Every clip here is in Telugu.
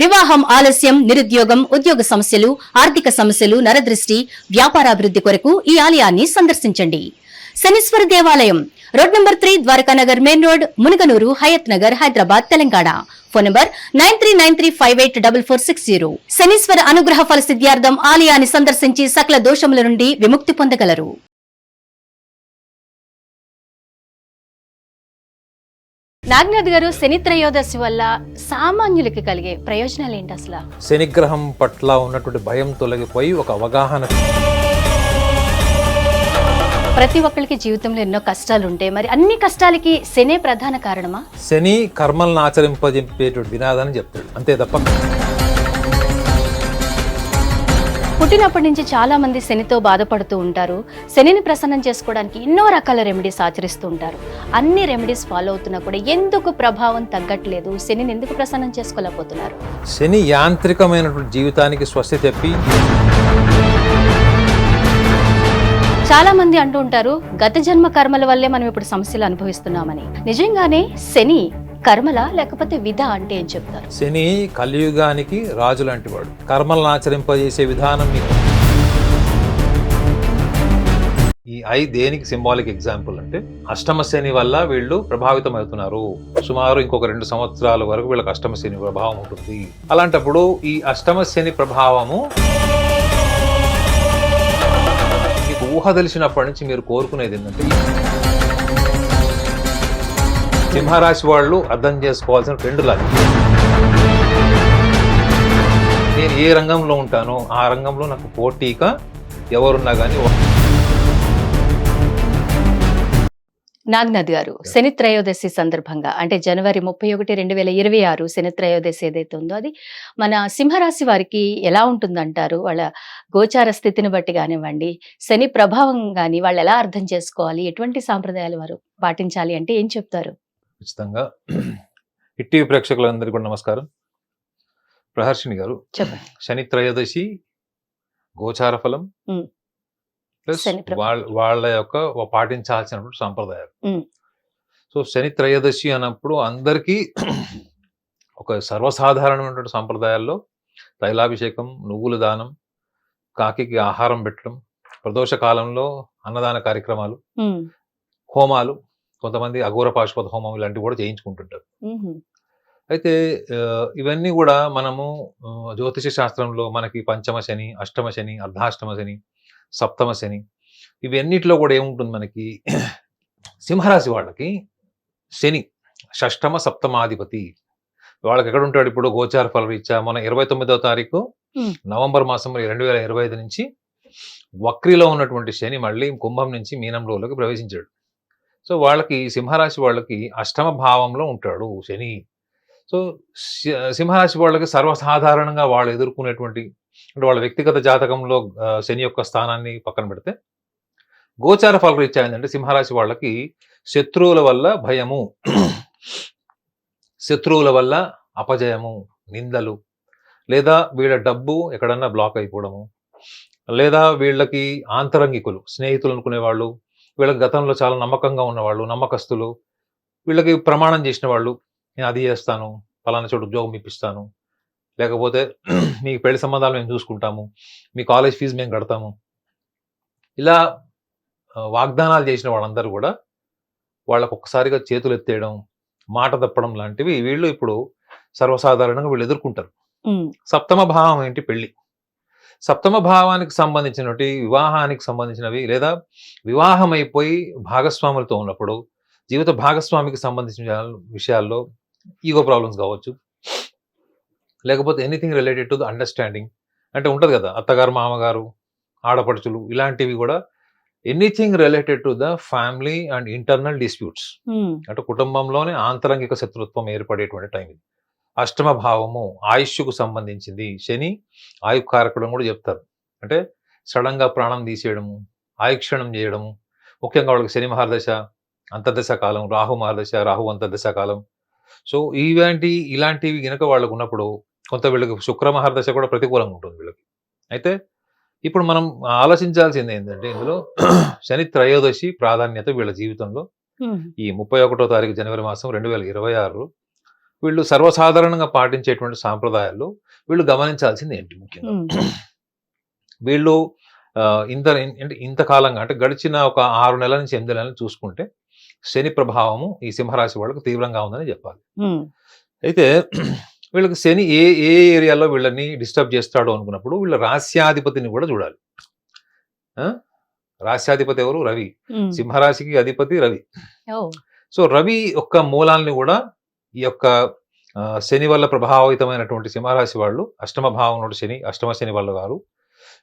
వివాహం ఆలస్యం, నిరుద్యోగం, ఉద్యోగ సమస్యలు, ఆర్థిక సమస్యలు, నరదృష్టి, వ్యాపారాభివృద్ధి కొరకు ఈ ఆలయాన్ని సందర్శించండి. శనీశ్వర దేవాలయం road number 3, Dwarakanagar main road, Munuganuru, Hayath Nagar, Hyderabad, Telangana. Phone number 9393584460. Shaneeshwara అనుగ్రహ ఫల సిద్ధ్యార్థం ఆలయాన్ని సందర్శించి సకల దోషముల నుండి విముక్తి పొందగలరు. నాగనాథ్ గారు, శని త్రయోదశి వల్ల సామాన్యులకి కలిగే ప్రయోజనాలు ఏంటి అసలు? శనిగ్రహం పట్ల ఉన్నటువంటి భయం తొలగిపోయి ఒక అవగాహన. ప్రతి ఒక్కరికి జీవితంలో ఎన్నో కష్టాలు ఉంటాయి, మరి అన్ని కష్టాలకి శనే ప్రధాన కారణమా? శని కర్మలను ఆచరింపజెప్పేటువంటి వినాదాన్ని చెప్తాడు, అంతే తప్ప. పుట్టినప్పటి నుంచి చాలా మంది శనితో బాధపడుతూ ఉంటారు. శనిని ప్రసన్నం చేసుకోవడానికి ఎన్నో రకాల రెమెడీస్ ఆచరిస్తూ ఉంటారు. అన్ని రెమెడీస్ ఫాలో అవుతున్నా కూడా ఎందుకు ప్రభావం తగ్గట్లేదు? శనిని ఎందుకు ప్రసన్నం చేసుకోలేకపోతున్నారు? శని యాంత్రికమైనటువంటి జీవితానికి స్వస్తి చెప్పి చాలా మంది అంటూ ఉంటారు, గత జన్మ కర్మల వల్లే మనం ఇప్పుడు సమస్యలు అనుభవిస్తున్నామని. నిజంగానే శని కర్మల లేకపోతే విధ అంటే ఏం చెప్తారు? శని కలియుగానికి రాజు లాంటి వాడు. కర్మలను ఆచరింపజేసే విధానం మీకు ఈ దేనికి సింబాలిక్ ఎగ్జాంపుల్ అంటే, అష్టమ శని వల్ల వీళ్ళు ప్రభావితం అవుతున్నారు. సుమారు ఇంకొక 2 సంవత్సరాల వరకు వీళ్ళకి అష్టమ శని ప్రభావం ఉంటుంది. అలాంటప్పుడు ఈ అష్టమ శని ప్రభావము మీకు ఊహ తెలిసినప్పటి నుంచి మీరు కోరుకునేది ఏంటంటే, సింహరాశి వాళ్ళు అర్థం చేసుకోవాల్సిన 2 లాజిక్. నేను ఏ రంగంలో ఉంటానో ఆ రంగంలో నాకు పోటీగా ఎవరున్నా కానీ. నాగనాథ్ గారు, శని త్రయోదశి సందర్భంగా అంటే జనవరి 31, 2026 శని త్రయోదశి ఏదైతే ఉందో అది మన సింహరాశి వారికి ఎలా ఉంటుందంటారు? వాళ్ళ గోచార స్థితిని బట్టి కానివ్వండి, శని ప్రభావం కానీ వాళ్ళు ఎలా అర్థం చేసుకోవాలి, ఎటువంటి సాంప్రదాయాలు వారు పాటించాలి అంటే ఏం చెప్తారు? ఖచ్చితంగా హిట్ ప్రేక్షకులందరికీ కూడా నమస్కారం. ప్రహర్షిణి గారు, చెప్పండి. శని త్రయోదశి గోచార ఫలం ప్లస్ వాళ్ళ యొక్క పాటించాల్సినటువంటి సాంప్రదాయాలు. సో శని త్రయోదశి అన్నప్పుడు అందరికీ ఒక సర్వసాధారణమైనటువంటి సాంప్రదాయాల్లో తైలాభిషేకం, నువ్వుల దానం, కాకికి ఆహారం పెట్టడం, ప్రదోష కాలంలో అన్నదాన కార్యక్రమాలు, హోమాలు, కొంతమంది అఘోర పాశుపత హోమం ఇలాంటివి కూడా చేయించుకుంటుంటారు. అయితే ఇవన్నీ కూడా మనము జ్యోతిష శాస్త్రంలో మనకి పంచమ శని, అష్టమ శని, అర్ధాష్టమ శని, సప్తమ శని, ఇవన్నిటిలో కూడా ఏముంటుంది మనకి, సింహరాశి వాళ్ళకి శని షష్టమ సప్తమాధిపతి. వాళ్ళకి ఎక్కడ ఉంటాడు ఇప్పుడు గోచార ఫల రీత్యా? మన 29వ తారీఖు నవంబర్ మాసం 2025 నుంచి వక్రిలో ఉన్నటువంటి శని మళ్ళీ కుంభం నుంచి మీనంలోకి ప్రవేశించాడు. సో వాళ్ళకి సింహరాశి వాళ్ళకి అష్టమ భావంలో ఉంటాడు శని. సో సింహరాశి వాళ్ళకి సర్వసాధారణంగా వాళ్ళు ఎదుర్కొనేటువంటి, అంటే వాళ్ళ వ్యక్తిగత జాతకంలో శని యొక్క స్థానాన్ని పక్కన పెడితే గోచార ఫలరీత్యా ఏంటంటే, సింహరాశి వాళ్ళకి శత్రువుల వల్ల భయము, శత్రువుల వల్ల అపజయము, నిందలు, లేదా వీళ్ళ డబ్బు ఎక్కడన్నా బ్లాక్ అయిపోవడము, లేదా వీళ్ళకి ఆంతరంగికులు, స్నేహితులు అనుకునే వాళ్ళు, వీళ్ళకి గతంలో చాలా నమ్మకంగా ఉన్నవాళ్ళు, నమ్మకస్తులు, వీళ్ళకి ప్రమాణం చేసిన వాళ్ళు, నేను అది చేస్తాను, ఫలానా చోటు ఉద్యోగం ఇప్పిస్తాను, లేకపోతే మీకు పెళ్లి సంబంధాలు మేము చూసుకుంటాము, మీ కాలేజ్ ఫీజు మేము కడతాము, ఇలా వాగ్దానాలు చేసిన వాళ్ళందరూ కూడా వాళ్ళకు ఒక్కసారిగా చేతులు ఎత్తేయడం, మాట తప్పడం లాంటివి వీళ్ళు ఇప్పుడు సర్వసాధారణంగా వీళ్ళు ఎదుర్కొంటారు. సప్తమ భావం ఏంటి? పెళ్లి. సప్తమ భావానికి సంబంధించినవి, వివాహానికి సంబంధించినవి, లేదా వివాహం అయిపోయి భాగస్వాములతో ఉన్నప్పుడు జీవిత భాగస్వామికి సంబంధించిన విషయాల్లో ఈగో ప్రాబ్లమ్స్ కావచ్చు, లేకపోతే anything related to the understanding అంటే ఉంటుంది కదా, అత్తగారు, మామగారు, ఆడపడుచులు, ఇలాంటివి కూడా anything related to the family and internal disputes, అంటే కుటుంబంలోనే ఆంతరంగిక శత్రుత్వం ఏర్పడేటువంటి టైం ఇది. అష్టమ భావము ఆయుష్కు సంబంధించింది. శని ఆయుకారకుడు కూడా చెప్తారు. అంటే సడన్ గా ప్రాణం తీసేయడము, ఆయుక్షణం చేయడము, ముఖ్యంగా వాళ్ళకి శని మహర్దశ, అంతర్దశ కాలం, రాహు మహర్దశ, రాహు అంతర్దశ కాలం. సో ఇలాంటివి గనక వాళ్ళకు ఉన్నప్పుడు కొంత వీళ్ళకి శుక్ర మహర్దశ కూడా ప్రతికూలంగా ఉంటుంది వీళ్ళకి. అయితే ఇప్పుడు మనం ఆలోచించాల్సింది ఏంటంటే, ఇందులో శని త్రయోదశి ప్రాధాన్యత వీళ్ళ జీవితంలో ఈ 31వ తారీఖు జనవరి మాసం 2026 వీళ్ళు సర్వసాధారణంగా పాటించేటువంటి సాంప్రదాయాల్లో వీళ్ళు గమనించాల్సింది ఏంటి ముఖ్యంగా? వీళ్ళు ఇంతకాలంగా అంటే గడిచిన ఒక 6 నెలల నుంచి 8 నెలలు చూసుకుంటే శని ప్రభావము ఈ సింహరాశి వాళ్ళకు తీవ్రంగా ఉందని చెప్పాలి. అయితే వీళ్ళకి శని ఏ ఏ ఏరియాలో వీళ్ళని డిస్టర్బ్ చేస్తాడో అనుకున్నప్పుడు వీళ్ళ రాస్యాధిపతిని కూడా చూడాలి. రాస్యాధిపతి ఎవరు? రవి. సింహరాశికి అధిపతి రవి. సో రవి యొక్క మూలాల్ని కూడా ఈ యొక్క శని వల్ల ప్రభావితమైనటువంటి సింహరాశి వాళ్ళు అష్టమ భావం నుండి శని, అష్టమ శని వల్ల గారు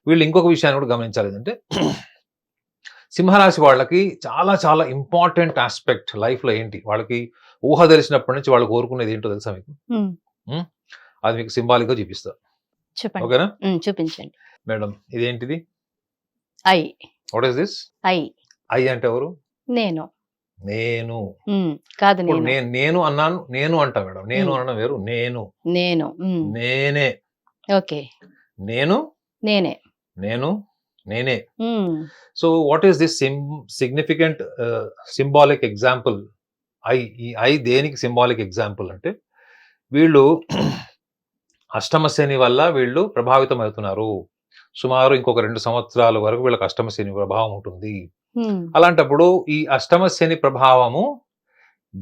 వీళ్ళు ఇంకొక విషయాన్ని కూడా గమనించాలి. ఏంటంటే సింహరాశి వాళ్ళకి చాలా చాలా ఇంపార్టెంట్ ఆస్పెక్ట్ లైఫ్ లో ఏంటి, వాళ్ళకి ఊహ తెలిసినప్పటి నుంచి వాళ్ళు కోరుకునేది ఏంటో తెలుసా మీకు? అది మీకు సింబాలిక్ గా చూపిస్తా. ఓకేనా? చూపించండి మేడం. ఇదేంటిది? I. What is this? I. I అంటే ఎవరు? నేను. నేను కాదు, నేను అన్నాను. నేను అంటా మేడం. నేను అనడం వేరు. నేను నేనే. ఓకే. నేను నేనే. నేను నేనే. So what is this significant symbolic example? ఈ ఐ దేనికి సింబాలిక్ ఎగ్జాంపుల్ అంటే వీళ్ళు అష్టమ శని వల్ల వీళ్ళు ప్రభావితం అవుతున్నారు. సుమారు ఇంకొక 2 సంవత్సరాల వరకు వీళ్ళకి అష్టమ శని ప్రభావం ఉంటుంది. అలాంటప్పుడు ఈ అష్టమ శని ప్రభావము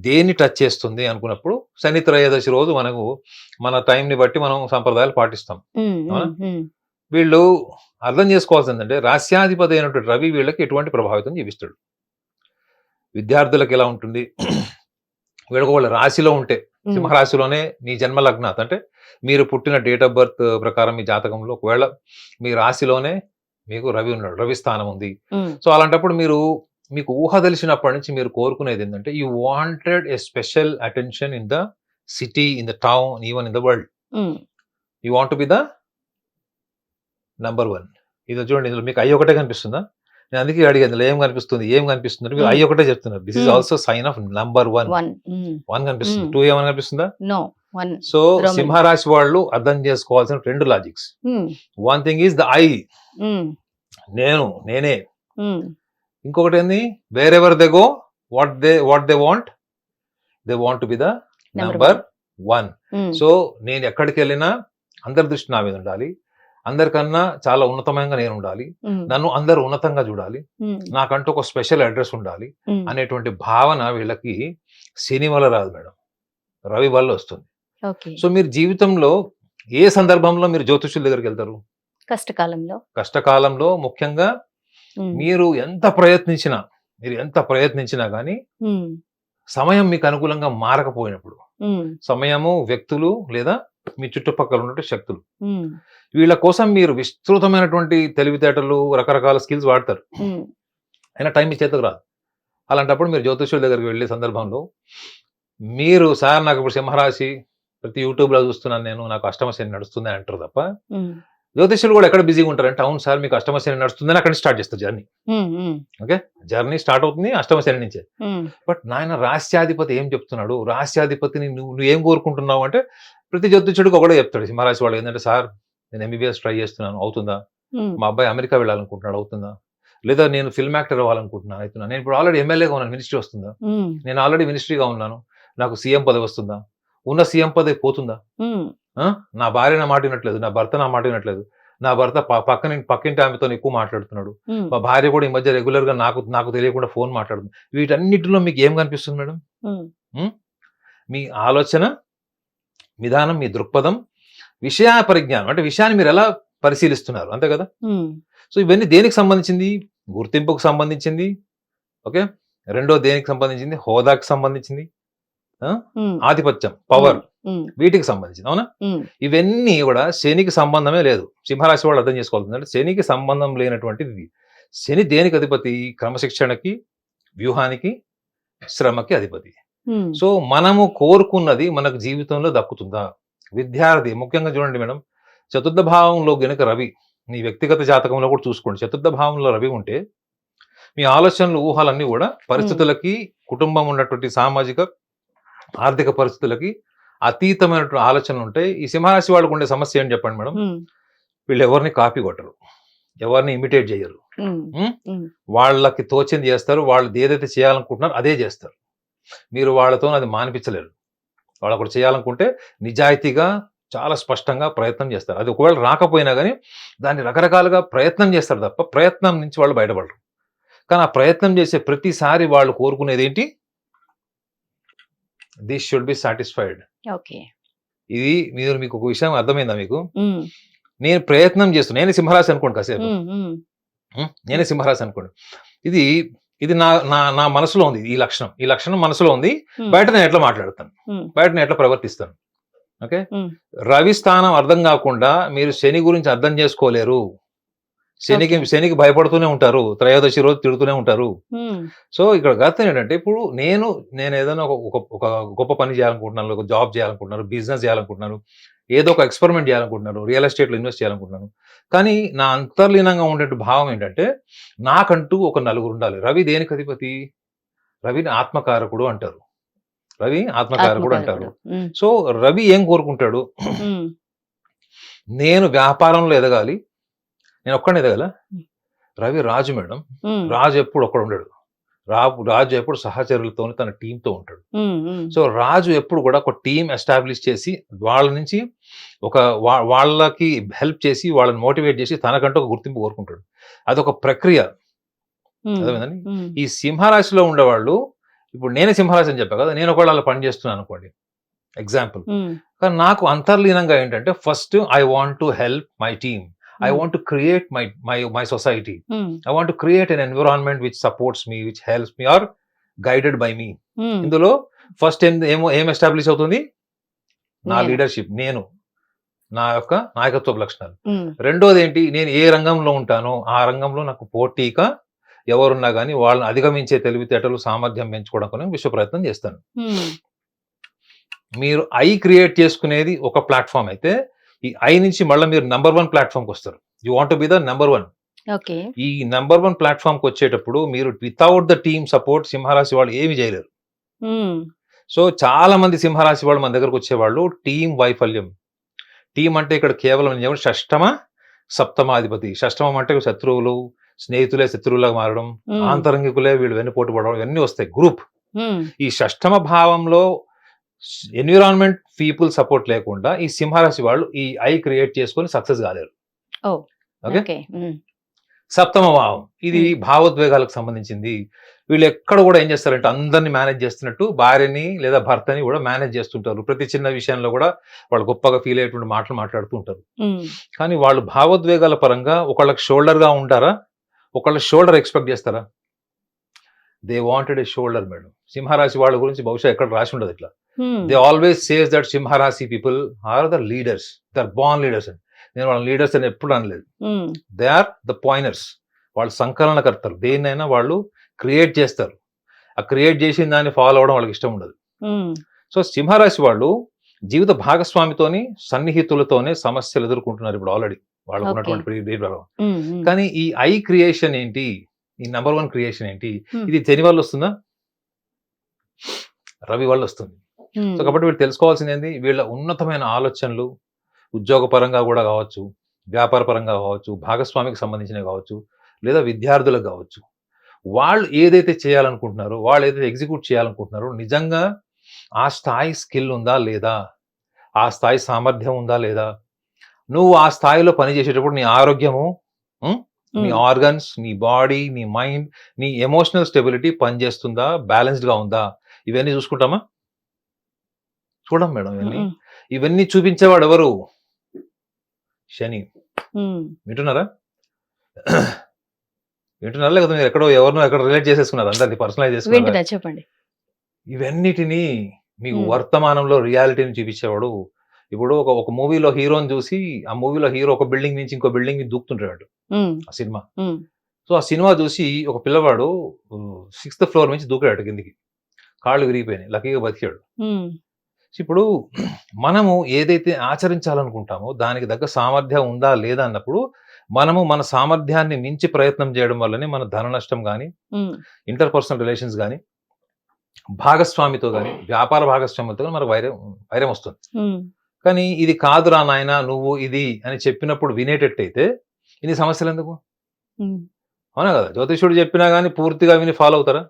దేన్ని టచ్ చేస్తుంది అనుకున్నప్పుడు శని త్రయోదశి రోజు మనకు మన టైంని బట్టి మనం సంప్రదాయాలు పాటిస్తాం. వీళ్ళు అర్థం చేసుకోవాల్సింది ఏంటంటే రాస్యాధిపతి అయినటువంటి రవి వీళ్ళకి ఎటువంటి ప్రభావితం చూపిస్తాడు. విద్యార్థులకు ఎలా ఉంటుంది? వీళ్ళకి వాళ్ళ రాశిలో ఉంటే సింహరాశిలోనే మీ జన్మ లగ్నాత్ అంటే మీరు పుట్టిన డేట్ ఆఫ్ బర్త్ ప్రకారం మీ జాతకంలో ఒకవేళ మీ రాశిలోనే మీకు రవి ఉన్నాడు, రవి స్థానం ఉంది. సో అలాంటప్పుడు మీకు ఊహ తెలిసినప్పటి నుంచి మీరు కోరుకునేది ఏంటంటే you wanted a special attention in the city, in the town, even in the world. You want be the number 1. ఇది చూడండి, ఇందులో మీకు ఐ ఒకటే కనిపిస్తుందా? నేను అందుకే అడిగాను, ఇందులో ఏం కనిపిస్తుంది అంటే మీరు ఐ ఒకటే చెప్తున్నారు. This is also sign of number 1. 1 కనిపిస్తుంది. 2 ఏమైనా కనిపిస్తుందా? సో సింహరాశి వాళ్ళు అర్థం చేసుకోవాల్సిన 2 logics. One thing is the I, నేనే. ఇంకొకటి ఏంది? Wear ever they go, what they want to be the number 1. So నేను ఎక్కడికి వెళ్ళినా అందరి దృష్టి నా మీద ఉండాలి, అందరికన్నా చాలా ఉన్నతమైన నేను ఉండాలి, నన్ను అందరు ఉన్నతంగా చూడాలి, నాకంటూ ఒక స్పెషల్ అడ్రస్ ఉండాలి అనేటువంటి భావన వీళ్ళకి శని వల్ల రాదు మేడం, రవి వల్ల వస్తుంది. సో మీరు జీవితంలో ఏ సందర్భంలో మీరు జ్యోతిష్యుల దగ్గరికి వెళ్తారు? కష్టకాలంలో ముఖ్యంగా మీరు ఎంత ప్రయత్నించినా కానీ సమయం మీకు అనుకూలంగా మారకపోయినప్పుడు, సమయము, వ్యక్తులు లేదా మీ చుట్టుపక్కల ఉన్నటువంటి శక్తులు, వీళ్ళ కోసం మీరు విస్తృతమైనటువంటి తెలివితేటలు, రకరకాల స్కిల్స్ వాడతారు, అయినా టైం మీ చేతకు రాదు. అలాంటప్పుడు మీరు జ్యోతిష్యుల దగ్గరికి వెళ్ళే సందర్భంలో మీరు సార్ నాకు ఇప్పుడు సింహరాశి ప్రతి యూట్యూబ్ లో చూస్తున్నాను, నేను నాకు అష్టమ శని నడుస్తుంది అంటారు తప్ప జ్యోతిష్యులు కూడా ఎక్కడ బిజీగా ఉంటారంటే అవును సార్ మీకు అష్టమ శని నడుస్తుందని అక్కడ స్టార్ట్ చేస్తారు జర్నీ. ఓకే, జర్నీ స్టార్ట్ అవుతుంది అష్టమ శని నుంచే. బట్ నాయన రాస్యాధిపతి ఏం చెప్తున్నాడు? రాస్యాధిపతిని నువ్వు ఏం కోరుకుంటున్నావు అంటే ప్రతి జ్యోతిష్యుడికి ఒకటే చెప్తాడు సింహరాశి వాళ్ళు ఏంటంటే సార్ నేను MBBS ట్రై చేస్తున్నాను, అవుతుందా? మా అబ్బాయి అమెరికా వెళ్ళాలనుకుంటున్నాడు, అవుతుందా? లేదా నేను ఫిల్మ్ యాక్టర్ అవ్వాలనుకుంటున్నాను, అవుతున్నా? నేను ఇప్పుడు ఆల్రెడీ ఎమ్మెల్యేగా ఉన్నాను, మినిస్ట్రీ వస్తుందా? నేను ఆల్రెడీ మినిస్ట్రీగా ఉన్నాను, నాకు సీఎం పదవి వస్తుందా? ఉన్న సీఎం పదవి పోతుందా? నా భార్య నా మాట వినట్లేదు, నా భర్త నా మాట వినట్లేదు, నా భర్త పక్కింటి ఆమెతో ఎక్కువ మాట్లాడుతున్నాడు, మా భార్య కూడా ఈ మధ్య రెగ్యులర్ గా నాకు తెలియకుండా ఫోన్ మాట్లాడుతుంది. వీటన్నిటిలో మీకు ఏం కనిపిస్తుంది మేడం? మీ ఆలోచన విధానం, మీ దృక్పథం, విషయ పరిజ్ఞానం అంటే విషయాన్ని మీరు ఎలా పరిశీలిస్తున్నారు, అంతే కదా? సో ఇవన్నీ దేనికి సంబంధించింది? గుర్తింపుకు సంబంధించింది. ఓకే, రెండో దేనికి సంబంధించింది? హోదాకి సంబంధించింది, ఆధిపత్యం, పవర్, వీటికి సంబంధించింది. అవునా? ఇవన్నీ కూడా శనికి సంబంధమే లేదు. సింహరాశి వాళ్ళు అర్థం చేసుకోవాల్సిందంటే శనికి సంబంధం లేనటువంటిది. శని దేనికి అధిపతి? క్రమశిక్షణకి, వ్యూహానికి, శ్రమకి అధిపతి. సో మనము కోరుకున్నది మనకు జీవితంలో దక్కుతుందా? విద్యార్థి ముఖ్యంగా చూడండి మేడం, చతుర్థ భావంలో గనుక రవి, మీ వ్యక్తిగత జాతకంలో కూడా చూసుకోండి, చతుర్థ భావంలో రవి ఉంటే మీ ఆలోచనలు, ఊహలన్నీ కూడా పరిస్థితులకి, కుటుంబం ఉన్నటువంటి సామాజిక ఆర్థిక పరిస్థితులకి అతీతమైనటువంటి ఆలోచనలు ఉంటాయి. ఈ సింహరాశి వాళ్ళకు ఉండే సమస్య ఏంటి చెప్పండి మేడం? వీళ్ళు ఎవరిని కాపీ కొట్టరు, ఎవరిని ఇమిటేట్ చేయరు, వాళ్ళకి తోచింది చేస్తారు, వాళ్ళు ఏదైతే చేయాలనుకుంటున్నారో అదే చేస్తారు. మీరు వాళ్ళతో అది మానిపించలేరు. వాళ్ళు ఒకటి చేయాలనుకుంటే నిజాయితీగా చాలా స్పష్టంగా ప్రయత్నం చేస్తారు. అది ఒకవేళ రాకపోయినా గానీ దాన్ని రకరకాలుగా ప్రయత్నం చేస్తారు తప్ప ప్రయత్నం నుంచి వాళ్ళు బయటపడరు. కానీ ఆ ప్రయత్నం చేసే ప్రతిసారి వాళ్ళు కోరుకునేదేంటి? This should be satisfied. Okay. ఇది మీకు ఒక విషయం అర్థమైందా మీకు? హ్మ్. నేను ప్రయత్నం చేస్తున్నా. నేనే సింహరాశి అనుకోండి కాసేపు. హ్మ్. హ్మ్. నేనే సింహరాశి అనుకోండి. ఇది ఇది నా నా నా మనసులో ఉంది ఈ లక్షణం. ఈ లక్షణం మనసులో ఉంది. హ్మ్. బయట నేను ఎట్లా మాట్లాడతాను. హ్మ్. బయట నేను ఎట్లా ప్రవర్తిస్తాను. ఓకే. హ్మ్. రవి స్థానం అర్థం కాకుండా మీరు శని గురించి అర్థం చేసుకోలేరు. ఓకే. శనికి భయపడుతూనే ఉంటారు. త్రయోదశి రోజు తిడుతూనే ఉంటారు. హ్మ్. సో ఇక్కడ గతం ఏంటంటే ఇప్పుడు నేను ఏదైనా ఒక గొప్ప పని చేయాలనుకుంటున్నాను. ఒక జాబ్ చేయాలనుకుంటున్నాను. బిజినెస్ చేయాలనుకుంటున్నాను. ఏదో ఒక ఎక్స్పెరిమెంట్ చేయాలనుకుంటున్నాను. రియల్ ఎస్టేట్‌లో ఇన్వెస్ట్ చేయాలనుకుంటున్నాను. కానీ నా అంతర్లీనంగా ఉండే భావం ఏంటంటే నాకంటూ ఒక నలుగురు ఉండాలి. రవి దేనికి అధిపతి? రవిని ఆత్మకారకుడు అంటారు. రవి ఆత్మకారకుడు అంటారు. ఆత్మకారకుడు. హ్మ్. సో రవి ఏం కోరుకుంటాడు? హ్మ్. నేను వ్యాపారంలో ఎదగాలి. నేను ఒక్కడినే ఎదగాలా? హ్మ్. రవి రాజు మేడం. హ్మ్. రాజు ఎప్పుడు ఒక్కడుండడు. రాజు ఎప్పుడు సహచరులతోని తన టీమ్‌తో ఉంటాడు. హ్మ్. హ్మ్. సో, రాజు ఎప్పుడు కూడా ఒక టీమ్ ఎస్టాబ్లిష్ చేసి వాళ్ళ నుంచి ఒక వాళ్ళకి హెల్ప్ చేసి వాళ్ళని మోటివేట్ చేసి తనకంటూ ఒక గుర్తింపు కోరుకుంటాడు. అదొక ప్రక్రియ. హ్మ్. అర్థమైందండి? హ్మ్. ఈ సింహరాశిలో ఉండేవాళ్ళు ఇప్పుడు నేనే సింహరాశి అని చెప్పా కదా! నేను ఒకవేళ అలా పని చేస్తున్నాను అనుకోండి. ఎగ్జాంపుల్. హ్మ్. కానీ నాకు అంతర్లీనంగా ఏంటంటే first I want to help my team. I hmm. Want to create my society. Hmm. I want to create an environment which supports me, which helps me or guided by me. హ్మ్. ఇందులో ఫస్ట్ ఏం ఎస్టాబ్లిష్ అవుతుంది? నా నేను. లీడర్‌షిప్. నా యొక్క నాయకత్వపు లక్షణాలు. హ్మ్. రెండోదేంటి? నేను ఏ రంగంలో ఉంటానో, ఆ రంగంలో నాకు పోటీగా ఎవరున్నా గాని వాళ్ళని అధిగమించే తెలివితేటలు, సామర్థ్యం పెంచుకోవడం కోసం విశ్వ ప్రయత్నం చేస్తాను. హ్మ్. మీరు క్రియేట్ చేసుకునేది ఒక ప్లాట్‌ఫార్మ్ అయితే, ఈ నుంచి మళ్ళా మీరు నంబర్ 1 ప్లాట్‌ఫార్మ్‌కొస్తారు. You want to be the number 1. Okay. ఈ నంబర్ 1 ప్లాట్‌ఫార్మ్‌కొచ్చేటప్పుడు మీరు వితౌట్ ద టీమ్ సపోర్ట్ సింహరాశి వాళ్ళు ఏమి చేయలేరు. హ్మ్. సో, చాలా మంది సింహరాశి వాళ్ళు మన దగ్గరకొచ్చేవాళ్ళు టీమ్ వైఫల్యం. టీమ్ అంటే ఇక్కడ కేవలం షష్టమ, సప్తమాధిపతి. షష్టమం అంటే శత్రువులు, స్నేహితులే శత్రువులాగా మారడం, హ్మ్. ఆంతరంగికులే వీళ్ళు వెన్నుపోటు పడడం ఇవన్నీ వస్తాయి. గ్రూప్. హ్మ్. ఈ షష్టమ భావంలో ఎన్విరాన్మెంట్ పీపుల్ సపోర్ట్ లేకుండా ఈ సింహరాశి వాళ్ళు ఈ క్రియేట్ చేసుకొని సక్సెస్ కాలేరు. ఓహ్! ఓకే. ఓకే. హ్మ్. సప్తమ భావం. ఇది హ్మ్. భావోద్వేగాలకు సంబంధించింది. వీళ్ళు ఎక్కడ కూడా ఏం చేస్తారంటే అందరిని మేనేజ్ చేస్తున్నట్టు భార్యని లేదా భర్తని కూడా మేనేజ్ చేస్తుంటారు. ప్రతి చిన్న విషయంలో కూడా వాళ్ళు గొప్పగా ఫీల్ అయ్యేటువంటి మాటలు మాట్లాడుతూ ఉంటారు. హ్మ్. కానీ వాళ్ళు భావోద్వేగాల పరంగా ఒకళ్ళకి షోల్డర్‌గా ఉంటారా? ఒకళ్ళ షోల్డర్ ఎక్స్‌పెక్ట్ చేస్తారా? They wanted a shoulder madam. సింహరాశి వాళ్ళ గురించి బహుశా ఎక్కడ రాసి ఉండదు ఇట్లా. Hmm. They always says that సింహరాశి people are the leaders. They are born leaders అని. నేను వాళ్ళని లీడర్స్ అని ఎప్పుడు అనలేదు. Hmm. They are the pioneers. వాళ్ళు సంకలనకర్తలు. దేన్నైనా వాళ్ళు క్రియేట్ చేస్తారు. ఆ క్రియేట్ చేసిన దాన్ని ఫాలో అవ్వడం వాళ్ళకి ఇష్టం ఉండదు. హ్మ్. సో, సింహరాశి వాళ్ళు జీవిత భాగస్వామితోని, సన్నిహితులతోనే సమస్యలు ఎదుర్కొంటున్నారు ఇప్పుడు ఆల్రెడీ. ఓకే. వాళ్ళకున్నటువంటి దీని ప్రభావం. హ్మ్. హ్మ్. కానీ ఈ క్రియేషన్ ఏంటి? ఈ నంబర్ 1 క్రియేషన్ ఏంటి? హ్మ్. ఇది శని వల్ల వస్తుందా? రవి వల్ల వస్తుంది. సో, హ్మ్. కాబట్టి వీళ్ళు తెలుసుకోవాల్సిందేంది? వీళ్ళ ఉన్నతమైన ఆలోచనలు ఉద్యోగపరంగా గూడా గావచ్చు, వ్యాపార పరంగా గావచ్చు, భాగస్వామికి సంబంధించినవి గావచ్చు, లేదా విద్యార్థులకు గావచ్చు. వాళ్ళు ఏదైతే చేయాలనుకుంటున్నారో, వాళ్ళు ఏదైతే ఎగ్జిక్యూట్ చేయాలనుకుంటున్నారో, నిజంగా ఆ స్థాయి స్కిల్ ఉందా? లేదా? ఆ స్థాయి సామర్థ్యం ఉందా? లేదా? నువ్వు ఆ స్థాయిలో పని చేసేటప్పుడు నీ ఆరోగ్యము, హ్మ్. నీ హ్మ్. ఆర్గన్స్, నీ బాడీ, నీ మైండ్, నీ ఎమోషనల్ స్టెబిలిటీ పనిచేస్తుందా? బ్యాలెన్స్‌డ్‌గా ఉందా? ఇవన్నీ చూసుకుంటామా? చూడం మేడం ఇవన్నీ. హ్మ్. ఇవన్నీ చూపించేవాడెవరు? శని. హ్మ్. వింటున్నారా? వింటున్నారా? లేకపోతే మీరు ఎవరినో ఎక్కడో రిలేట్ చేసేసుకున్నారా? అందరిని పర్సనలైజ్ చేసుకున్నారా? వింటున్నా చెప్పండి. ఇవన్నిటిని మీకు హ్మ్. వర్తమానంలో రియాలిటీని చూపించేవాడు. ఇప్పుడు ఒక మూవీలో హీరోని చూసి, ఆ మూవీలో హీరో ఒక బిల్డింగ్ నుంచి ఇంకో బిల్డింగ్‌కి దూకుతుంటాడు హ్మ్. ఆ సినిమా. హ్మ్. సో, ఆ సినిమా చూసి ఒక పిల్లవాడు 6థ్ ఫ్లోర్ నుంచి దూకాడట కిందకి. కాళ్ళు విరిగిపోయినాయి. లక్కీగా బతికాడు. హ్మ్. ఇప్పుడు మనము ఏదైతే ఆచరించాలనుకుంటామో దానికి తగ్గ సామర్థ్యం ఉందా? లేదా? అన్నప్పుడు మనము మన సామర్థ్యాన్ని మించి ప్రయత్నం చేయడం వల్లనే మన ధన నష్టం గాని, హ్మ్. ఇంటర్‌పర్సనల్ రిలేషన్స్ గాని, భాగస్వామితో గాని, వ్యాపార భాగస్వాములతో గాని మనకు వైరం వస్తుంది. హ్మ్. కానీ ఇది కాదురా నాయనా నువ్వు ఇది అని చెప్పినప్పుడు వినేటట్టయితే ఇన్ని సమస్యలెందుకు? హ్మ్. అవునా గదా! జ్యోతిష్యుడు చెప్పినా గాని పూర్తిగా విని ఫాలో అవుతారా?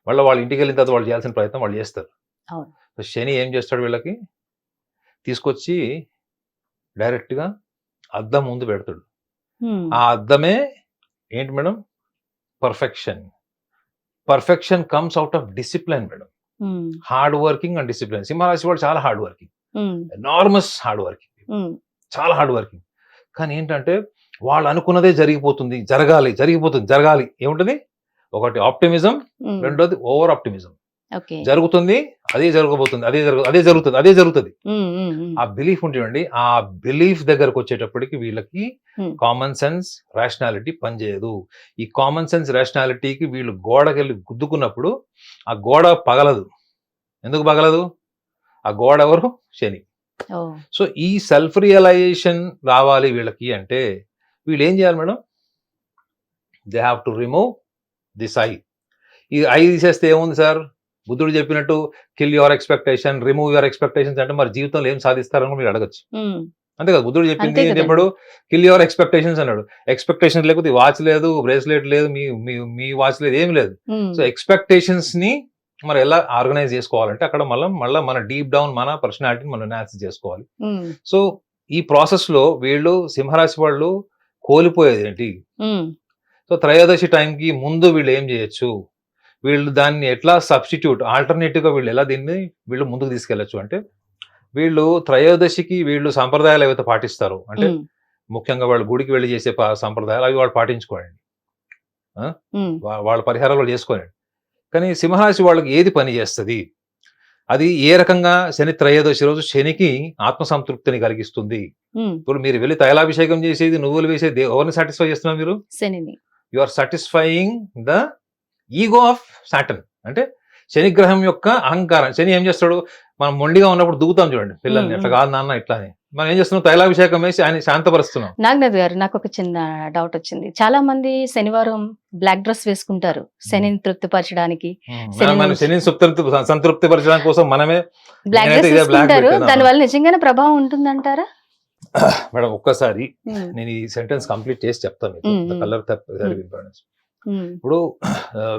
మళ్ళా వాళ్ళ ఇంటికెళ్ళిన తర్వాత వాళ్ళు చేయాల్సిన ప్రయత్నం వాళ్ళు చేస్తారు. అవును. సో శని ఏం చేస్తాడు వీళ్ళకి, తీసుకొచ్చి డైరెక్ట్గా అద్దం ముందు పెడతాడు. ఆ అద్దమే ఏంటి madam, perfection. Perfection comes out of discipline madam. Hard working and discipline. సింహరాశి వాడు చాలా hard working, enormous hard working, చాలా హార్డ్ వర్కింగ్. కానీ ఏంటంటే వాళ్ళు అనుకున్నదే జరగాలి. ఏముంటుంది, ఒకటి ఆప్టిమిజం, రెండోది ఓవర్ ఆప్టిమిజం. జరుగుతుంది, అదే జరుగుతుంది. ఆ బిలీఫ్ ఉంటుందండి. ఆ బిలీఫ్ దగ్గరకు వచ్చేటప్పటికి వీళ్ళకి కామన్ సెన్స్, రేషనాలిటీ పనిచేయదు. ఈ కామన్ సెన్స్, రేషనాలిటీకి వీళ్ళు గోడకెళ్ళి గుద్దుకున్నప్పుడు ఆ గోడ పగలదు. ఎందుకు పగలదు? ఆ గోడ ఎవరు? శని. సో ఈ సెల్ఫ్ రియలైజేషన్ రావాలి వీళ్ళకి అంటే వీళ్ళు ఏం చేయాలి madam? They have to remove this I. ఈ ఐ తీసేస్తే ఏముంది సార్? బుద్ధుడు చెప్పినట్టు kill your expectation, remove your expectations అంటే మరి జీవితంలో ఏం సాధిస్తారని మీరు అడగచ్చు. అంతే కదా, బుద్ధుడు చెప్పింది చెప్పాడు, కిల్ యువర్ ఎక్స్పెక్టేషన్స్ అన్నాడు. ఎక్స్పెక్టేషన్స్ లేకపోతే వాచ్ లేదు, బ్రేస్లెట్ లేదు, మీ వాచ్ లేదు, ఏమి లేదు. సో ఎక్స్పెక్టేషన్స్ ని మరి ఎలా ఆర్గనైజ్ చేసుకోవాలంటే అక్కడ మళ్ళీ మన డీప్ డౌన్ మన పర్సనాలిటీని మనం అనాలిసిస్ చేసుకోవాలి. సో ఈ ప్రాసెస్ లో వీళ్ళు సింహరాశి వాళ్ళు కోల్పోయేది ఏంటి? సో త్రయోదశి టైంకి ముందు వీళ్ళు ఏం చేయొచ్చు, వీళ్ళు దాన్ని ఎట్లా సబ్స్టిట్యూట్ ఆల్టర్నేటివ్ గా వీళ్ళు ఎలా దీన్ని వీళ్ళు ముందుకు తీసుకెళ్లొచ్చు అంటే, వీళ్ళు త్రయోదశికి వీళ్ళు సంప్రదాయాలు ఏవైతే పాటిస్తారు అంటే ముఖ్యంగా వాళ్ళు గుడికి వెళ్ళి చేసే సంప్రదాయాలు అవి వాళ్ళు పాటించుకోండి, వాళ్ళ పరిహారాలు వాళ్ళు చేసుకోండి. కానీ సింహరాశి వాళ్ళకి ఏది పని చేస్తుంది, అది ఏ రకంగా శని త్రయోదశి రోజు శనికి ఆత్మసంతృప్తిని కలిగిస్తుంది. ఇప్పుడు మీరు వెళ్ళి తైలాభిషేకం చేసేది, నువ్వులు వేసేది ఎవరిని సాటిస్ఫై చేస్తున్నారు? మీరు శనిని. You are satisfying the ego of Saturn. అంటే శనిగ్రహం యొక్క అహంకారం. శని ఏం చేస్తాడు, మనం మొండిగా ఉన్నప్పుడు దూకుతాం చూడండి పిల్లల్ని, ఎట్లా కాదు నాన్న ఇట్లా అని. మనం ఏం చేస్తున్నాం, తైలాభిషేకం వేసి ఆయన శాంతపరుస్తున్నాం. నాగనాథ్ గారు, నాకు ఒక చిన్న డౌట్ వచ్చింది. చాలా మంది శనివారం బ్లాక్ డ్రెస్ వేసుకుంటారు శనిని తృప్తిపరచడానికి. శని సంతృప్తి పరచడానికి కోసం మనమే బ్లాక్ డ్రెస్ వేసుకుంటారు. దాని వల్ల నిజంగానే ప్రభావం ఉంటుందంటారా? మేడం ఒక్కసారి నేను ఈ సెంటెన్స్ కంప్లీట్ చేసి చెప్తాను. కలర్ ఇప్పుడు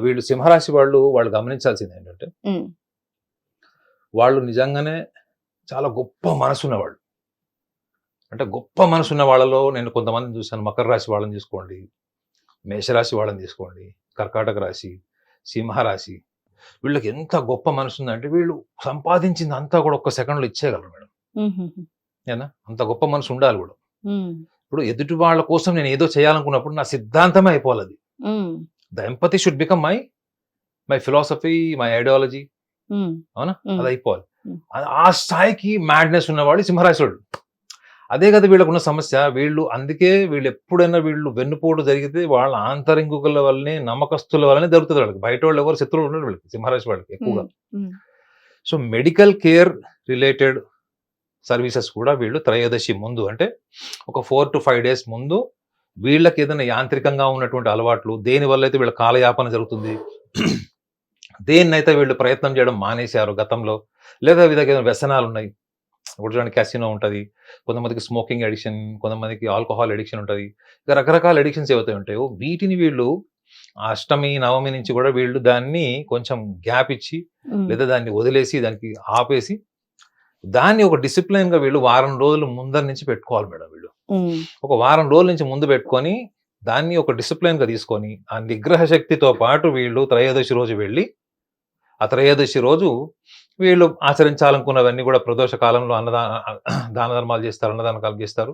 వీళ్ళు సింహరాశి వాళ్ళు గమనించాల్సింది ఏంటంటే, వాళ్ళు నిజంగానే చాలా గొప్ప మనసున్నవాళ్ళు. అంటే గొప్ప మనసున్న వాళ్ళలో నేను కొంతమందిని చూశాను. మకర రాశి వాళ్ళని తీసుకోండి, మేషరాశి వాళ్ళని తీసుకోండి, కర్కాటక రాశి, సింహరాశి. వీళ్ళకి ఎంత గొప్ప మనసు ఉందంటే వీళ్ళు సంపాదించింది అంతా కూడా ఒక్క సెకండ్లో ఇచ్చేయగలరు మేడం. ఏనా, అంత గొప్ప మనసు ఉండాలి కూడా. ఇప్పుడు ఎదుటి వాళ్ళ కోసం నేను ఏదో చేయాలనుకున్నప్పుడు నా సిద్ధాంతమే అయిపోవాలి అది. The empathy should become my philosophy, my ideology. అవునా, అది అయిపోవాలి. ఆ స్థాయికి మ్యాడ్నెస్ ఉన్నవాడు సింహరాశి వాడు. అదే కదా వీళ్ళకు ఉన్న సమస్య. అందుకే వీళ్ళు ఎప్పుడైనా వెన్నుపోటు జరిగితే వాళ్ళ ఆంతరింగుల వల్లనే, నమ్మకస్తుల వల్లనే జరుగుతుంది వాళ్ళకి. బయట వాళ్ళు ఎవరు శత్రువులు ఉన్నారు వీళ్ళకి, సింహరాశి వాళ్ళకి ఎక్కువగా. So medical care related services కూడా వీళ్ళు త్రయోదశి ముందు, అంటే ఒక 4 to 5 days ముందు వీళ్ళకి ఏదైనా యాంత్రికంగా ఉన్నటువంటి అలవాట్లు, దేని వల్ల అయితే వీళ్ళ కాలయాపన జరుగుతుంది, దేన్నైతే వీళ్ళు ప్రయత్నం చేయడం మానేశారు గతంలో, లేదా వీళ్ళకి ఏదైనా వ్యసనాలు ఉన్నాయి. ఇప్పుడు చూడండి, క్యాసినో ఉంటుంది, కొంతమందికి స్మోకింగ్ అడిక్షన్, కొంతమందికి ఆల్కహాల్ అడిక్షన్ ఉంటుంది. ఇక రకరకాల అడిక్షన్స్ ఏవైతే ఉంటాయో వీటిని వీళ్ళు అష్టమి నవమి నుంచి కూడా వీళ్ళు దాన్ని కొంచెం గ్యాప్ ఇచ్చి, లేదా దాన్ని వదిలేసి, దానికి ఆపేసి, దాన్ని ఒక డిసిప్లిన్ గా వీళ్ళు వారం రోజులు ముందర నుంచి పెట్టుకోవాలి మేడం. వీళ్ళు ఒక వారం రోజుల నుంచి ముందు పెట్టుకొని దాన్ని ఒక డిసిప్లిన్ గా తీసుకొని ఆ నిగ్రహ శక్తితో పాటు వీళ్ళు త్రయోదశి రోజు వెళ్ళి, ఆ త్రయోదశి రోజు వీళ్ళు ఆచరించాలనుకున్నవన్నీ కూడా ప్రదోష కాలంలో దాన ధర్మాలు చేస్తారు, అన్నదానకాలు చేస్తారు.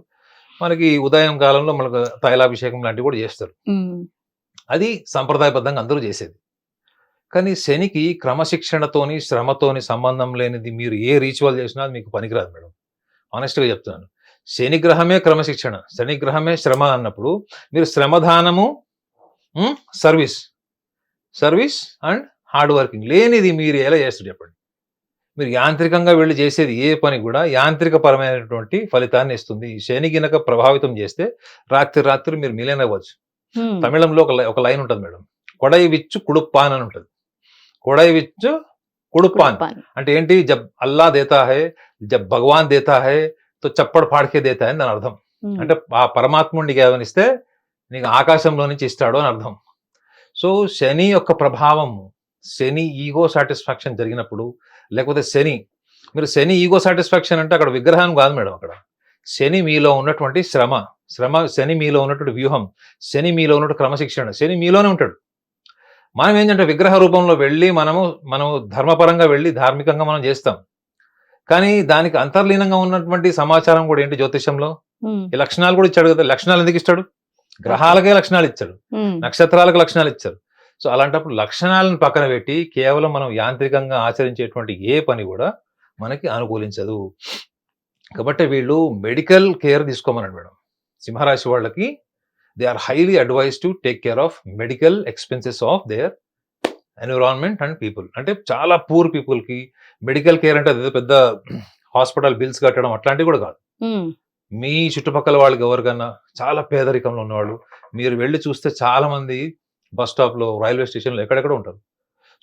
మనకి ఉదయం కాలంలో మనకు తైలాభిషేకం లాంటివి కూడా చేస్తారు. అది సంప్రదాయబద్ధంగా అందరూ చేసేది. కానీ శనికి క్రమశిక్షణతోని, శ్రమతోని సంబంధం లేనిది మీరు ఏ రిచువల్ చేసినా మీకు పనికిరాదు మేడం. ఆనెస్ట్గా చెప్తున్నాను. శనిగ్రహమే క్రమశిక్షణ, శనిగ్రహమే శ్రమ అన్నప్పుడు మీరు శ్రమదానము, సర్వీస్ అండ్ హార్డ్ వర్కింగ్ లేనిది మీరు ఎలా చేస్తారు చెప్పండి? మీరు యాంత్రికంగా వెళ్ళి చేసేది ఏ పని కూడా యాంత్రిక పరమైనటువంటి ఫలితాన్ని ఇస్తుంది. శని గినక ప్రభావితం చేస్తే రాత్రి మీరు మిలియన్ అవ్వచ్చు. తమిళంలో ఒక లైన్ ఉంటుంది మేడం, కొడై విచ్చు కుడుప్పాన్ అని ఉంటుంది. కొడై విచ్చు కుడుప్పాన్ అంటే ఏంటి? జబ్ అల్లా దేతా హై, జబ్ భగవాన్ దేతా హై తో చప్పడు పాడికే దేతా అని దాని అర్థం. అంటే ఆ పరమాత్ముడికి ఏమనిస్తే నీకు ఆకాశంలో నుంచి ఇస్తాడు అని అర్థం. సో శని యొక్క ప్రభావం, శని ఈగో సాటిస్ఫాక్షన్ జరిగినప్పుడు, లేకపోతే శని మీరు శని ఈగో సాటిస్ఫాక్షన్ అంటే అక్కడ విగ్రహం కాదు మేడం. అక్కడ శని మీలో ఉన్నటువంటి శని మీలో ఉన్నటువంటి వ్యూహం, శని మీలో ఉన్నటువంటి క్రమశిక్షణ, శని మీలోనే ఉంటాడు. మనం ఏంటంటే విగ్రహ రూపంలో వెళ్ళి మనం ధర్మపరంగా వెళ్ళి ధార్మికంగా మనం చేస్తాం. కానీ దానికి అంతర్లీనంగా ఉన్నటువంటి సమాచారం కూడా ఏంటి జ్యోతిష్యంలో, ఈ లక్షణాలు కూడా ఇచ్చాడు కదా. లక్షణాలు ఎందుకు ఇస్తాడు? గ్రహాలకే లక్షణాలు ఇచ్చాడు, నక్షత్రాలకు లక్షణాలు ఇచ్చాడు. సో అలాంటప్పుడు లక్షణాలను పక్కన పెట్టి కేవలం మనం యాంత్రికంగా ఆచరించేటువంటి ఏ పని కూడా మనకి అనుకూలించదు. కాబట్టి వీళ్ళు మెడికల్ కేర్ తీసుకోమన్నాడు మేడం. సింహరాశి వాళ్ళకి they are highly advise to take care of medical expenses of their environment and people. అంటే చాలా పూర్ పీపుల్ కి మెడికల్ కేర్ అంటే అదే పెద్ద హాస్పిటల్ బిల్స్ కట్టడం అట్లాంటివి కూడా కాదు. మీ చుట్టుపక్కల వాళ్ళకి ఎవరికన్నా చాలా పేదరికంలో ఉన్నవాళ్ళు మీరు వెళ్ళి చూస్తే చాలా మంది బస్ స్టాప్ లో, రైల్వే స్టేషన్లో ఎక్కడెక్కడ ఉంటారు.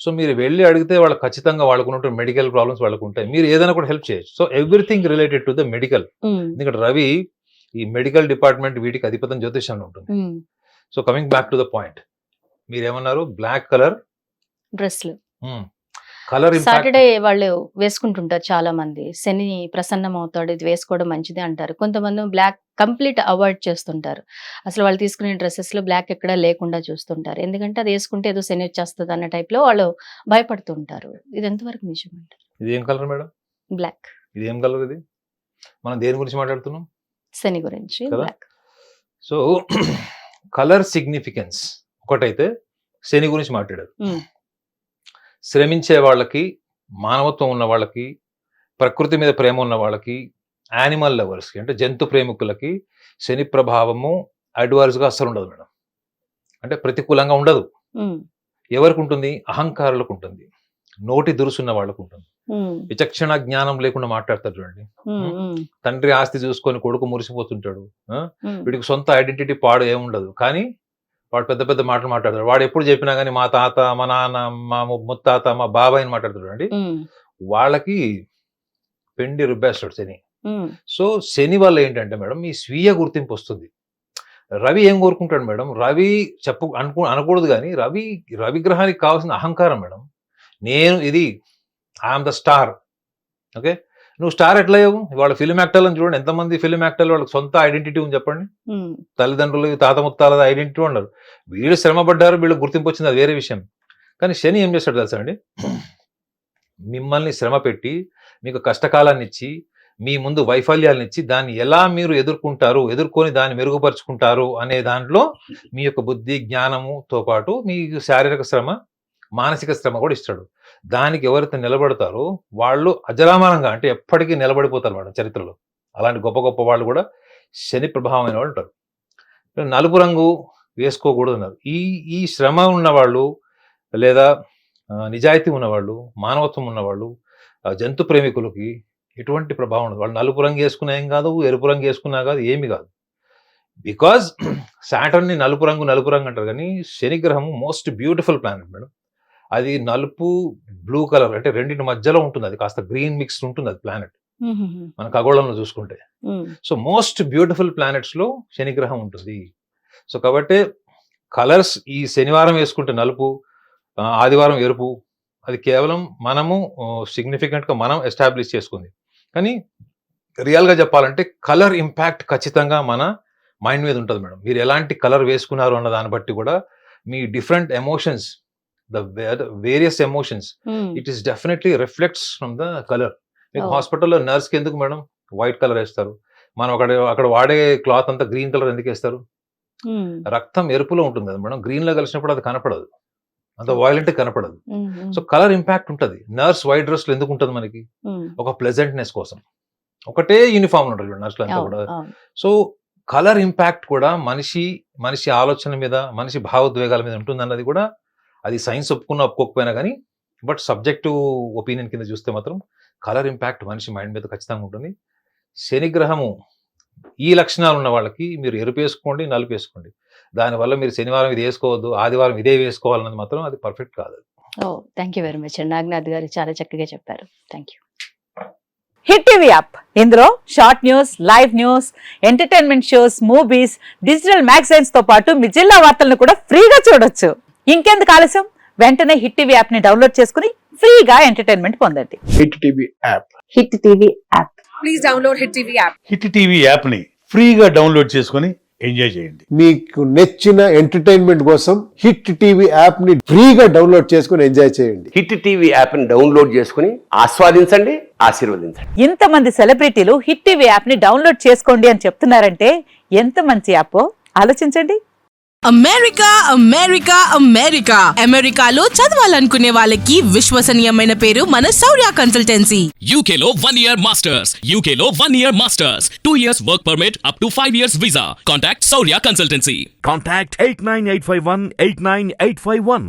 సో మీరు వెళ్ళి అడిగితే వాళ్ళు ఖచ్చితంగా వాళ్ళకున్నటువంటి మెడికల్ ప్రాబ్లమ్స్ వాళ్ళకు ఉంటాయి. మీరు ఏదైనా కూడా హెల్ప్ చేయొచ్చు. So everything related to the medical. ఎందుకంటే రవి ఈ మెడికల్ డిపార్ట్మెంట్ వీటికి అధిపతం జ్యోతిష్యంలో ఉంటుంది. So coming back to the point, మీరేమన్నారు? బ్లాక్ కలర్ డ్రెస్లు కలర్ సాటర్డే వాళ్ళు వేసుకుంటుంటారు చాలా మంది. శని ప్రసన్నం అవుతాడు, ఇది వేసుకోవడం మంచిది అంటారు. కొంతమంది బ్లాక్ కంప్లీట్ అవాయిడ్ చేస్తుంటారు. అసలు వాళ్ళు తీసుకునే డ్రెస్సెస్ లో బ్లాక్ ఎక్కడా లేకుండా చూస్తుంటారు. ఎందుకంటే అది వేసుకుంటే ఏదో శని వచ్చేస్తుంది అన్న టైప్ లో వాళ్ళు భయపడుతుంటారు. ఇది ఎంతవరకు నిజం అంటారు? ఇది ఏం కలర్ మేడం? బ్లాక్. ఇది ఏం కలర్? ఇది మనం దేని గురించి మాట్లాడుతున్నాం? శని గురించి. బ్లాక్. సో కలర్ సిగ్నిఫికెన్స్ ఒకటైతే శని గురించి మాట్లాడారు. శ్రమించే వాళ్ళకి, మానవత్వం ఉన్న వాళ్ళకి, ప్రకృతి మీద ప్రేమ ఉన్న వాళ్ళకి, యానిమల్ లవర్స్కి అంటే జంతు ప్రేమికులకి శని ప్రభావము అడ్వర్స్ గా అస్సలు ఉండదు మేడం. అంటే ప్రతికూలంగా ఉండదు. ఎవరికి ఉంటుంది? అహంకారులకు ఉంటుంది, నోటి దురుసున్న వాళ్ళకు ఉంటుంది, విచక్షణ జ్ఞానం లేకుండా మాట్లాడతారు చూడండి. తండ్రి ఆస్తి చూసుకొని కొడుకు మురిసిపోతుంటాడు, వీడికి సొంత ఐడెంటిటీ పాడు ఏముండదు, కానీ వాడు పెద్ద పెద్ద మాటలు మాట్లాడతాడు. వాడు ఎప్పుడు చెప్పినా కానీ మా తాత, మా నాన్న, మా ముత్తాత, మా బాబాయ్ అని మాట్లాడతాడు అండి. వాళ్ళకి పెండి రుబ్బేస్తాడు శని. సో శని వల్ల ఏంటంటే మేడం ఈ స్వీయ గుర్తింపు వస్తుంది. రవి ఏం కోరుకుంటాడు మేడం? రవి అనకూడదు కానీ రవి గ్రహానికి కావాల్సిన అహంకారం మేడం. నేను ఇది ఐఎమ్ ద స్టార్. ఓకే, నువ్వు స్టార్ ఎట్లా అయ్యావు? వాళ్ళ ఫిలిం యాక్టర్లను చూడండి, ఎంతమంది ఫిలిం యాక్టర్లు వాళ్ళకి సొంత ఐడెంటిటీ ఉంది చెప్పండి. తల్లిదండ్రులు, తాత ముత్తాల ఐడెంటిటీ ఉండరు. వీళ్ళు శ్రమ పడ్డారు, వీళ్ళకి గుర్తింపు వచ్చింది, అది వేరే విషయం. కానీ శని ఏం చేస్తాడు తెలుసా అండి? మిమ్మల్ని శ్రమ పెట్టి మీకు కష్టకాలాన్ని ఇచ్చి మీ ముందు వైఫల్యాలను ఇచ్చి దాన్ని ఎలా మీరు ఎదుర్కొని దాన్ని మెరుగుపరుచుకుంటారు అనే దాంట్లో మీ యొక్క బుద్ధి జ్ఞానముతో పాటు మీకు శారీరక శ్రమ, మానసిక శ్రమ కూడా ఇస్తాడు. దానికి ఎవరైతే నిలబడతారో వాళ్ళు అజరామానంగా అంటే ఎప్పటికీ నిలబడిపోతారు మేడం చరిత్రలో. అలాంటి గొప్ప గొప్ప వాళ్ళు కూడా శని ప్రభావమైన వాళ్ళు ఉంటారు. నలుపు రంగు వేసుకోకూడదు అన్నారు. ఈ శ్రమ ఉన్నవాళ్ళు లేదా నిజాయితీ ఉన్నవాళ్ళు, మానవత్వం ఉన్నవాళ్ళు, జంతు ప్రేమికులకి ఎటువంటి ప్రభావం ఉండదు. వాళ్ళు నలుపు రంగు వేసుకున్నా ఏం కాదు, ఎరుపు రంగు వేసుకున్నా కాదు, ఏమి కాదు. బికాజ్ సాటర్న్ ని నలుపు రంగు అంటారు, కానీ శని గ్రహం మోస్ట్ బ్యూటిఫుల్ ప్లానెట్ మేడం. అది నలుపు, బ్లూ కలర్ అంటే రెండింటి మధ్యలో ఉంటుంది. అది కాస్త గ్రీన్ మిక్స్ ఉంటుంది అది ప్లానెట్ మన ఖగోళంలో చూసుకుంటే. సో మోస్ట్ బ్యూటిఫుల్ ప్లానెట్స్ లో శని గ్రహం ఉంటుంది. సో కాబట్టి కలర్స్ ఈ శనివారం వేసుకుంటే నలుపు, ఆదివారం ఎరుపు, అది కేవలం మనము సిగ్నిఫికెంట్ గా మనం ఎస్టాబ్లిష్ చేసుకుంది. కానీ రియల్ గా చెప్పాలంటే కలర్ ఇంపాక్ట్ ఖచ్చితంగా మన మైండ్ మీద ఉంటుంది మేడం. మీరు ఎలాంటి కలర్ వేసుకున్నారు అన్న దాన్ని బట్టి కూడా మీ different emotions, the various emotions, it is definitely reflects from the color. మీకు హాస్పిటల్లో నర్స్ కి ఎందుకు మేడం వైట్ కలర్ వేస్తారు? మనం అక్కడ వాడే క్లాత్ అంతా గ్రీన్ కలర్ ఎందుకు వేస్తారు? రక్తం ఎరుపులో ఉంటుంది కదా మేడం, గ్రీన్ లో కలిసినప్పుడు అది కనపడదు, అంత వైలెంట్ కనపడదు. సో కలర్ ఇంపాక్ట్ ఉంటుంది. నర్స్ వైట్ డ్రెస్ లో ఎందుకు ఉంటుంది? మనకి ఒక ప్లెజెంట్నెస్ కోసం. ఒకటే యూనిఫామ్ ఉంటుంది నర్సులు అంతా కూడా. సో కలర్ ఇంపాక్ట్ కూడా మనిషి ఆలోచన మీద, మనిషి భావోద్వేగాల మీద ఉంటుంది అన్నది కూడా, అది సైన్స్ ఒప్పుకోకపోయినా కానీ, బట్ సబ్జెక్టివ్ ఒపీనియన్ కింద చూస్తే మాత్రం కలర్ ఇంపాక్ట్ మనిషి మైండ్ మీద ఖచ్చితంగా ఉంటుంది. శని గ్రహము ఈ లక్షణాలు ఉన్న వాళ్ళకి మీరు ఎరుపు వేసుకోండి, నలుపు వేసుకోండి. దానివల్ల మీరు శనివారం ఇది వేసుకోవద్దు, ఆదివారం ఇదే వేసుకోవాలన్నది మాత్రం అది పర్ఫెక్ట్ కాదు. Thank you very much Naganath గారు, చాలా చక్కగా చెప్పారు. Thank you. Hit TV app, ఇందులో short news, live news, entertainment shows, movies, digital magazines తో పాటు మీ జిల్లా వార్తలను కూడా ఫ్రీగా చూడొచ్చు. ఇంకెందుకు ఆలస్యం, వెంటనే హిట్ టీవీ యాప్ ని డౌన్లోడ్ చేసుకుని ఫ్రీగా ఎంటర్టైన్మెంట్ పొందండి. Hit TV app. Hit TV app. Please download Hit TV app. Hit TV యాప్ని ఫ్రీగా డౌన్లోడ్ చేసుకొని ఎంజాయ్ చేయండి. మీకు నచ్చిన ఎంటర్టైన్మెంట్ కోసం హిట్ టీవీ యాప్ ని ఫ్రీగా డౌన్లోడ్ చేసుకుని ఎంజాయ్ చేయండి. హిట్ టీవీ యాప్ని డౌన్లోడ్ చేసుకుని ఆస్వాదించండి, ఆశీర్వదించండి. ఇంతమంది సెలబ్రిటీలు హిట్ టీవీ యాప్ ని డౌన్లోడ్ చేసుకోండి అని చెప్తున్నారంటే ఎంత మంచి యాప్ ఆలోచించండి. అమెరికా అమెరికా అమెరికా అమెరికాలో చదవాలనుకునే వాళ్ళకి విశ్వసనీయమైన పేరు మన శౌర్య కన్సల్టెన్సీ. UK లో 1 year masters. UK లో 1 year masters. 2 years work permit up to 5 years visa. Contact Saurya Consultancy. Contact 89851 89851.